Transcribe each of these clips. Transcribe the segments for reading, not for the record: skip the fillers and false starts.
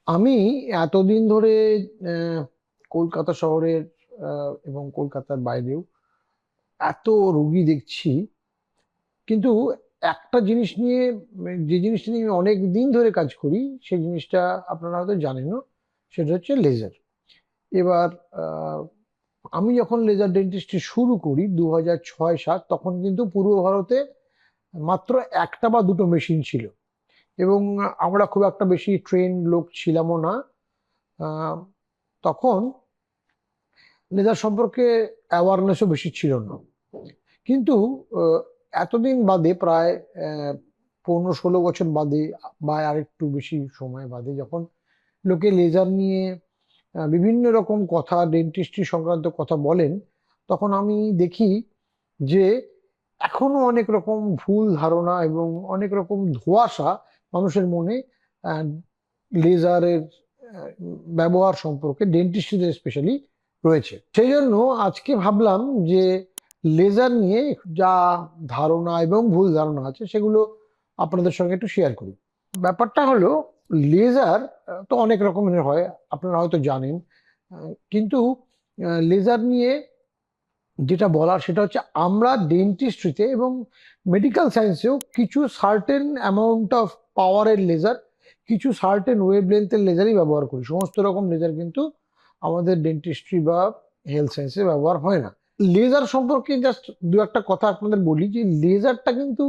আমি এতদিন ধরে আহ, কলকাতা শহরের এবং কলকাতার বাইরেও এত রোগী দেখছি, কিন্তু একটা জিনিস নিয়ে, যে জিনিসটা নিয়ে আমি অনেক দিন ধরে কাজ করি, সেই জিনিসটা আপনারা হয়তো জানেনও। সেটা হচ্ছে লেজার। এবার আহ, আমি যখন লেজার ডেন্টিস্ট্রি শুরু করি 2006-07, তখন কিন্তু পূর্ব ভারতে মাত্র একটা বা দুটো মেশিন ছিল, এবং আমরা খুব একটা বেশি ট্রেন লোক ছিলামও না। আহ, তখন লেজার সম্পর্কে অ্যাওয়ারনেসও বেশি ছিল না। কিন্তু আহ, এতদিন বাদে, প্রায় 15-16 বছর বাদে বা আরেকটু বেশি সময় বাদে, যখন লোকে লেজার নিয়ে বিভিন্ন রকম কথা, ডেন্টিস্ট্রি সংক্রান্ত কথা বলেন, তখন আমি দেখি যে এখনো অনেক রকম ভুল ধারণা এবং অনেক রকম ধোঁয়াশা মানুষের মনে লেজারের ব্যবহার সম্পর্কে, ডেন্টিস্ট্রিদের স্পেশালি, রয়েছে। সেই জন্য আজকে ভাবলাম যে লেজার নিয়ে যা ধারণা এবং ভুল ধারণা আছে সেগুলো আপনাদের সঙ্গে একটু শেয়ার করি। ব্যাপারটা হলো, লেজার তো অনেক রকমের হয়, আপনারা হয়তো জানেন। কিন্তু লেজার নিয়ে যেটা বলার সেটা হচ্ছে, আমরা ডেন্টিস্ট্রিতে এবং মেডিকেল সায়েন্সেও কিছু সার্টেন অ্যামাউন্ট অফ পাওয়ারের লেজার, কিছু সার্টেন ওয়েভ লেন্থের লেজারই ব্যবহার করি। সমস্ত রকম লেজার কিন্তু আমাদের ডেন্টিস্ট্রি বা হেলথ সায়েন্সে ব্যবহার হয় না। লেজার সম্পর্কে জাস্ট দু একটা কথা আপনাদের বলি, যে লেজারটা কিন্তু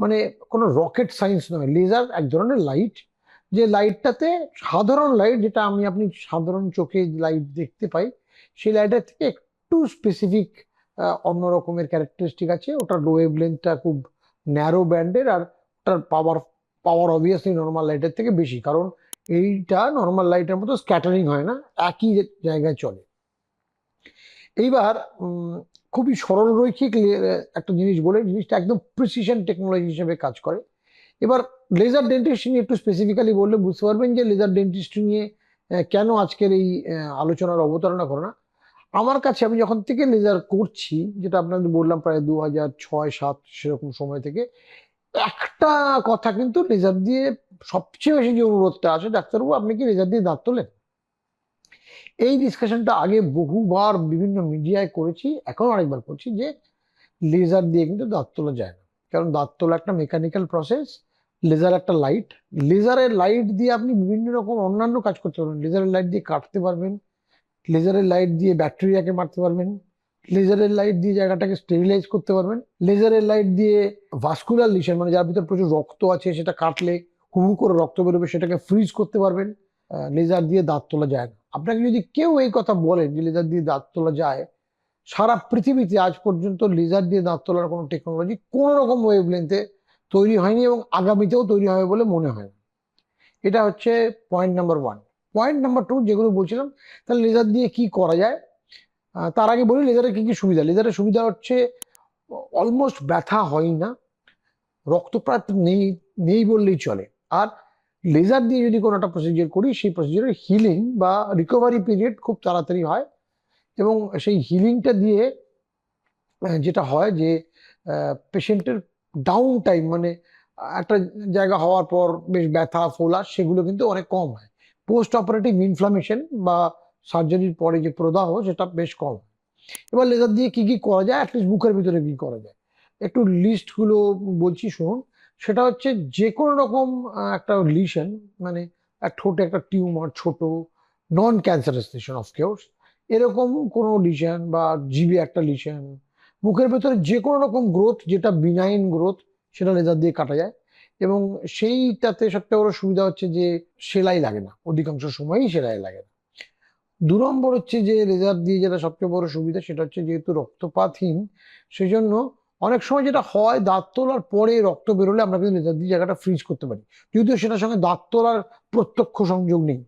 মানে কোনো রকেট সায়েন্স নয়। লেজার এক ধরনের লাইট, যে লাইটটাতে, সাধারণ লাইট যেটা আমি আপনি সাধারণ চোখে লাইট দেখতে পাই, সেই লাইটের থেকে একটু স্পেসিফিক অন্য রকমের ক্যারেক্টারিস্টিক আছে। ওটার ওয়েভ লেন্থটা খুব ন্যারো ব্যান্ডের, আর ওটার পাওয়ার পাওয়ার অবভিয়াসলি নর্মাল লাইটের থেকে বেশি, কারণ এইটা নর্মাল লাইটের মতো স্ক্যাটারিং হয় না, একই জায়গায় চলে। এইবার খুবই সরল রৈখিক একটা জিনিস বলে, জিনিসটা একদম প্রিসিশন টেকনোলজি হিসেবে কাজ করে। এবার লেজার ডেন্টিস্ট্রি নিয়ে একটু স্পেসিফিক্যালি বললে বুঝতে পারবেন যে লেজার ডেন্টিস্ট্রি নিয়ে কেন আজকের এই আলোচনার অবতারণা করা। আমার কাছে, আমি যখন থেকে লেজার করছি, যেটা আপনাদের বললাম প্রায় 2006-07 সেরকম সময় থেকে, একটা কথা কিন্তু লেজার দিয়ে সবচেয়ে বেশি যে অনুরোধটা আসে, ডাক্তারবাবু আপনি কি লেজার দিয়ে দাঁত তোলেন? এই ডিসকাশনটা আগে বহুবার বিভিন্ন মিডিয়ায় করেছি, এখন আরেকবার করছি, যে লেজার দিয়ে কিন্তু দাঁত তোলা যায় না। কারণ দাঁত তোলা একটা মেকানিক্যাল প্রসেস। লেজার একটা লাইট, লেজারের লাইট দিয়ে আপনি বিভিন্ন রকম অন্যান্য কাজ করতে পারবেন। লেজারের লাইট দিয়ে কাটতে পারবেন, লেজারের লাইট দিয়ে ব্যাকটেরিয়াকে মারতে পারবেন, লেজারের লাইট দিয়ে জায়গাটাকে স্টেরিলাইজ করতে পারবেন, লেজারের লাইট দিয়ে ভাস্কুলার লিশন, মানে যার ভিতর প্রচুর রক্ত আছে, সেটা কাটলে হু হু করে রক্ত বেরোবে, সেটাকে ফ্রিজ করতে পারবেন। লেজার দিয়ে দাঁত তোলা যায় না। আপনাকে যদি কেউ এই কথা বলেন যে লেজার দিয়ে দাঁত তোলা যায়, সারা পৃথিবীতে আজ পর্যন্ত লেজার দিয়ে দাঁত তোলার কোনো টেকনোলজি কোনো রকম ওয়েভলেন্থে তৈরি হয়নি, এবং আগামীতেও তৈরি হবে বলে মনে হয় না। এটা হচ্ছে point number one. Point number two, যেগুলো বলছিলাম, তাহলে লেজার দিয়ে কি করা যায়, তার আগে বলি লেজারের কি কি সুবিধা। লেজারের সুবিধা হচ্ছে অলমোস্ট ব্যথা হয় না, রক্তপাত নেই, নেই বললেই চলে। আর লেজার দিয়ে যদি কোনো একটা প্রসিজার করি, সেই প্রসিজারের হিলিং বা রিকভারি পিরিয়ড খুব তাড়াতাড়ি হয়। এবং সেই হিলিংটা দিয়ে যেটা হয় যে পেশেন্টের ডাউন টাইম, মানে একটা জায়গা হওয়ার পর বেশ ব্যথা ফোলা, সেগুলো কিন্তু অনেক কম হয়। পোস্ট অপারেটিভ ইনফ্লামেশন বা সার্জারির পরে যে প্রদাহ, সেটা বেশ কম হয়। এবার লেজার দিয়ে কি কি করা যায়, অ্যাটলিস্ট বুকের ভিতরে কি করা যায়, একটু লিস্ট গুলো বলছি শুনুন। সেটা হচ্ছে, যে কোনো রকম একটা লিশন, মানে এক ঠোঁটে একটা টিউমার, ছোট, নন ক্যান্সারাস লিশন অফ কোর্স, এরকম কোনো লিশন, বা জিভে একটা লিশন, মুখের ভেতরে যে কোনো রকম গ্রোথ যেটা বিনাইন গ্রোথ, সেটা লেজার দিয়ে কাটা যায়। এবং সেইটাতে সবচেয়ে বড় সুবিধা হচ্ছে যে সেলাই লাগে না, অধিকাংশ সময়ই সেলাই লাগে না। 2 নম্বর হচ্ছে যে লেজার দিয়ে যেটা সবচেয়ে বড় সুবিধা, সেটা হচ্ছে যেহেতু রক্তপাতহীন, সেই জন্য অনেক সময় যেটা হয়, দাঁত তোলার পরে রক্ত বেরোলে আমরা কিন্তু লেজার দিয়ে জায়গাটা ফ্রিজ করতে পারি, যদিও সেটার সঙ্গে দাঁত তোলার প্রত্যক্ষ সংযোগ নেই।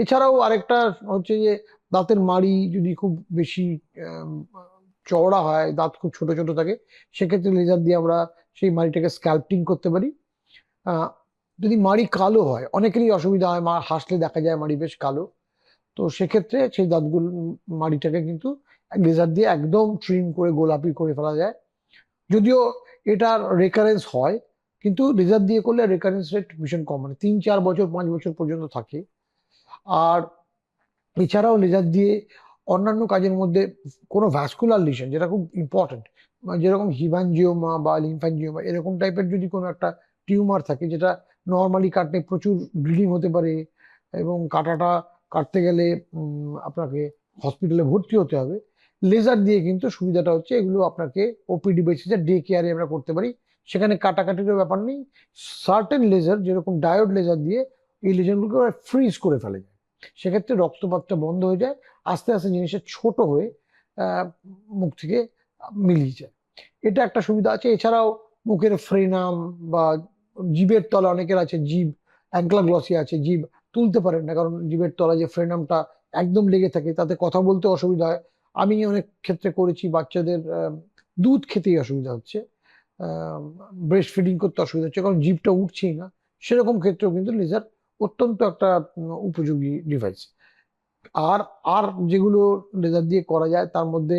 এছাড়াও আরেকটা হচ্ছে যে, দাঁতের মাড়ি যদি খুব বেশি আম, চওড়া হয়, দাঁত খুব ছোট ছোট থাকে, সেক্ষেত্রে লেজার দিয়ে আমরা সেই মাড়িটাকে স্ক্যাল্পটিং করতে পারি। আহ যদি মাড়ি কালো হয়, অনেকেরই অসুবিধা হয়, হাসলে দেখা যায় মাড়ি বেশ কালো, তো সেক্ষেত্রে সেই দাঁতগুলো, মাড়িটাকে কিন্তু লেজার দিয়ে একদম ট্রিম করে গোলাপি করে ফেলা যায়। যদিও এটার রেকারেন্স হয়, কিন্তু লেজার দিয়ে করলে রেকারেন্স রেট ভীষণ কম, মানে 3-4 বছর 5 বছর পর্যন্ত থাকে। আর এছাড়াও লেজার দিয়ে অন্যান্য কাজের মধ্যে কোনো ভ্যাসকুলার লিশন, যেটা খুব ইম্পর্টেন্ট, যেরকম হিম্যানজিওমা বা লিম্ফ্যানজিওমা এরকম টাইপের যদি কোনো একটা টিউমার থাকে, যেটা নর্মালি কাটলে প্রচুর ব্লিডিং হতে পারে এবং কাটাটা কাটতে গেলে আপনাকে হসপিটালে ভর্তি হতে হবে, লেজার দিয়ে কিন্তু সুবিধাটা হচ্ছে এগুলো আপনাকে ওপিডি বেসিসে ডে কেয়ারে আমরা করতে পারি। সেখানে কাটাকাটিরও ব্যাপার নেই। সার্টেন লেজার, যেরকম ডায়োড লেজার দিয়ে এই লেজারগুলোকে ফ্রিজ করে ফেলে যায়, সেক্ষেত্রে রক্তপাতটা বন্ধ হয়ে যায়, আস্তে আস্তে জিনিসটা ছোট হয়ে মুখ থেকে মিলিয়ে যায়। এটা একটা সুবিধা আছে। এছাড়াও মুখের ফ্রেনাম বা জিভের তলা, অনেকের আছে জিভ অ্যাঙ্কলাগ্লসি আছে, জিভ তুলতে পারেন না কারণ জিভের তলা যে ফ্রেনামটা একদম লেগে থাকে, তাতে কথা বলতে অসুবিধা হয়। আমি অনেক ক্ষেত্রে করেছি, বাচ্চাদের দুধ খেতেই অসুবিধা হচ্ছে, ব্রেস্ট ফিডিং করতে অসুবিধা হচ্ছে কারণ জিভটা উঠছেই না, সেরকম ক্ষেত্রেও কিন্তু লেজার অত্যন্ত একটা উপযোগী ডিভাইস। আর আর যেগুলো লেজার দিয়ে করা যায় তার মধ্যে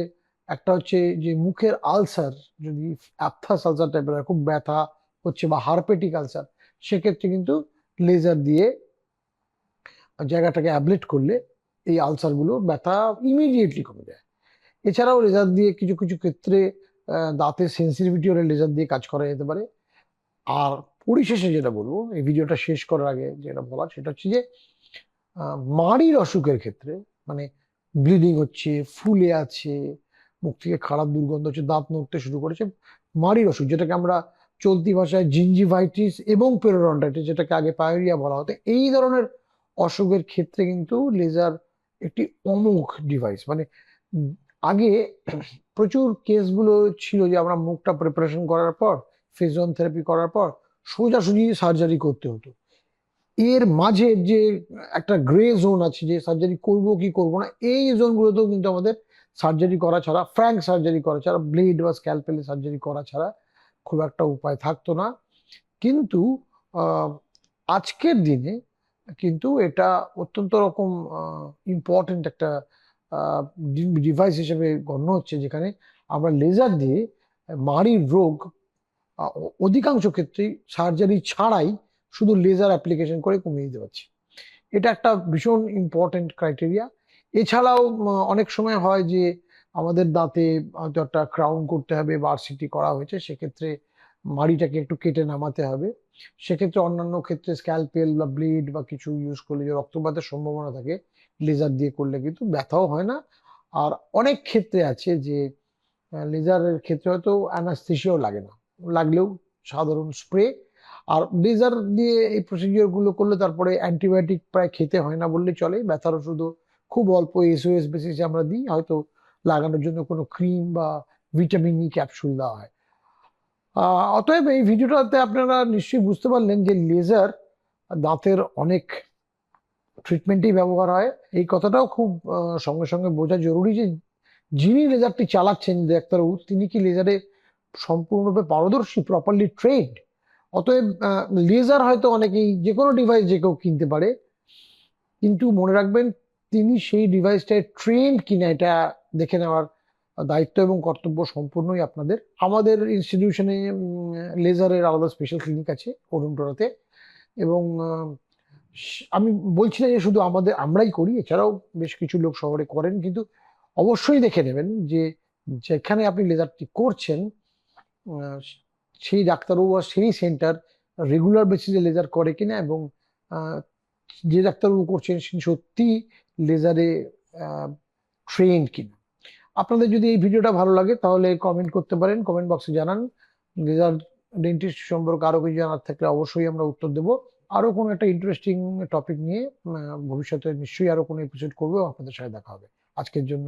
একটা হচ্ছে যে মুখের আলসার, যদি অ্যাপথাস আলসার টাইপের খুব ব্যথা হচ্ছে বা হারপেটিক আলসার, সেক্ষেত্রে কিন্তু লেজার দিয়ে জায়গাটাকে অ্যাবলেট করলে এই আলসারগুলো ব্যথা ইমিডিয়েটলি কমে যায়। এছাড়াও লেজার দিয়ে কিছু কিছু ক্ষেত্রে দাঁতের সেন্সিটিভিটি হলে লেজার দিয়ে কাজ করা যেতে পারে। আর পরিশেষে যেটা বলবো এই ভিডিওটা শেষ করার আগে, যেটা বলার সেটা হচ্ছে যে মাড়ির অসুখের ক্ষেত্রে, মানে ব্লিডিং হচ্ছে, ফুলে আছে, মুখ থেকে খারাপ দুর্গন্ধ হচ্ছে, দাঁত নড়তে শুরু করেছে, মাড়ির অসুখ যেটাকে আমরা চলতি ভাষায় জিঞ্জিভাইটিস এবং পেরিওডন্টাইটিস, যেটাকে আগে পায়োরিয়া বলা হতো, এই ধরনের অসুখের ক্ষেত্রে কিন্তু লেজার একটি অমোঘ ডিভাইস। মানে আগে প্রচুর কেসগুলো ছিল যে আমরা মুখটা প্রিপারেশন করার পর, ফেজন থেরাপি করার পর সোজাসুজি সার্জারি করতে হতো। এর মাঝে যে একটা গ্রে জোন আছে, যে সার্জারি করব কি করব না, এই জোনগুলোতেও কিন্তু আমাদের সার্জারি করা ছাড়া, ফ্র্যাঙ্ক সার্জারি করা ছাড়া, ব্লেড বা স্ক্যালপেলে সার্জারি করা ছাড়া খুব একটা উপায় থাকতো না। কিন্তু আজকের দিনে কিন্তু এটা অত্যন্ত রকম ইম্পর্টেন্ট একটা ডিভাইস হিসেবে গণ্য হচ্ছে, যেখানে আমরা লেজার দিয়ে মাড়ির রোগ অধিকাংশ ক্ষেত্রেই সার্জারি ছাড়াই শুধু লেজার অ্যাপ্লিকেশন করে কমিয়ে দিতে পারছি। এটা একটা ভীষণ ইম্পর্টেন্ট ক্রাইটেরিয়া। এছাড়াও অনেক সময় হয় যে আমাদের দাঁতে হয়তো একটা ক্রাউন করতে হবে বা আরসিটি করা হয়েছে, সেক্ষেত্রে মাড়িটাকে একটু কেটে নামাতে হবে, সেক্ষেত্রে অন্যান্য ক্ষেত্রে স্ক্যালপেল বা ব্লেড বা কিছু ইউজ করলে যে রক্তপাতের সম্ভাবনা থাকে, লেজার দিয়ে করলে কিন্তু ব্যথাও হয় না। আর অনেক ক্ষেত্রে আছে যে লেজারের ক্ষেত্রে হয়তো অ্যানাস্থেসিয়াও লাগে না, লাগলেও সাধারণ স্প্রে। আর লেজার দিয়ে এই প্রসিডিওর গুলো করলে তারপরে অ্যান্টিবায়োটিক প্রায় খেতে হয় না বললে চলে, ব্যথার ওষুধও খুব অল্প এসওএস বেসিসে আমরা দিই, হয়তো লাগানোর জন্য কোনো ক্রিম বা ভিটামিন ই ক্যাপসুল দেওয়া হয়। অতএব এই ভিডিওটাতে আপনারা নিশ্চয়ই বুঝতে পারলেন যে লেজার দাঁতের অনেক ট্রিটমেন্টেই ব্যবহার হয়। এই কথাটাও খুব সঙ্গে সঙ্গে বোঝা জরুরি যে যিনি লেজারটি চালাচ্ছেন ডাক্তারবাবু, তিনি কি লেজারে সম্পূর্ণরূপে পারদর্শী, প্রপারলি ট্রেন্ড। অতএব লেজার হয়তো অনেকেই যে কোনো ডিভাইস যে কেউ কিনতে পারে, কিন্তু মনে রাখবেন তিনি সেই ডিভাইসটায় ট্রেন্ড কিনা এটা দেখে নেওয়ার দায়িত্ব এবং কর্তব্য সম্পূর্ণই আপনাদের। আমাদের ইনস্টিটিউশনে লেজারের আলাদা স্পেশাল ক্লিনিক আছে অরুণটোড়াতে, এবং আমি বলছি না যে শুধু আমরাই করি, এছাড়াও বেশ কিছু লোক শহরে করেন, কিন্তু অবশ্যই দেখে নেবেন যে যেখানে আপনি লেজারটি করছেন সেই ডাক্তারবাবু বা সেই সেন্টার রেগুলার বেসিসে লেজার করে কিনা, এবং যে ডাক্তারবাবু করছেন তিনি সত্যি লেজারে ট্রেন্ড কিনা। আপনাদের যদি এই ভিডিওটা ভালো লাগে তাহলে কমেন্ট করতে পারেন, কমেন্ট বক্সে জানান। লেজার ডেন্টিস্ট সম্পর্কে আরো কিছু জানার থাকলে অবশ্যই আমরা উত্তর দেবো। আরো কোনো একটা ইন্টারেস্টিং টপিক নিয়ে ভবিষ্যতে নিশ্চয়ই আরো কোনো এপিসোড করবো, আপনাদের সাথে দেখা হবে। আজকের জন্য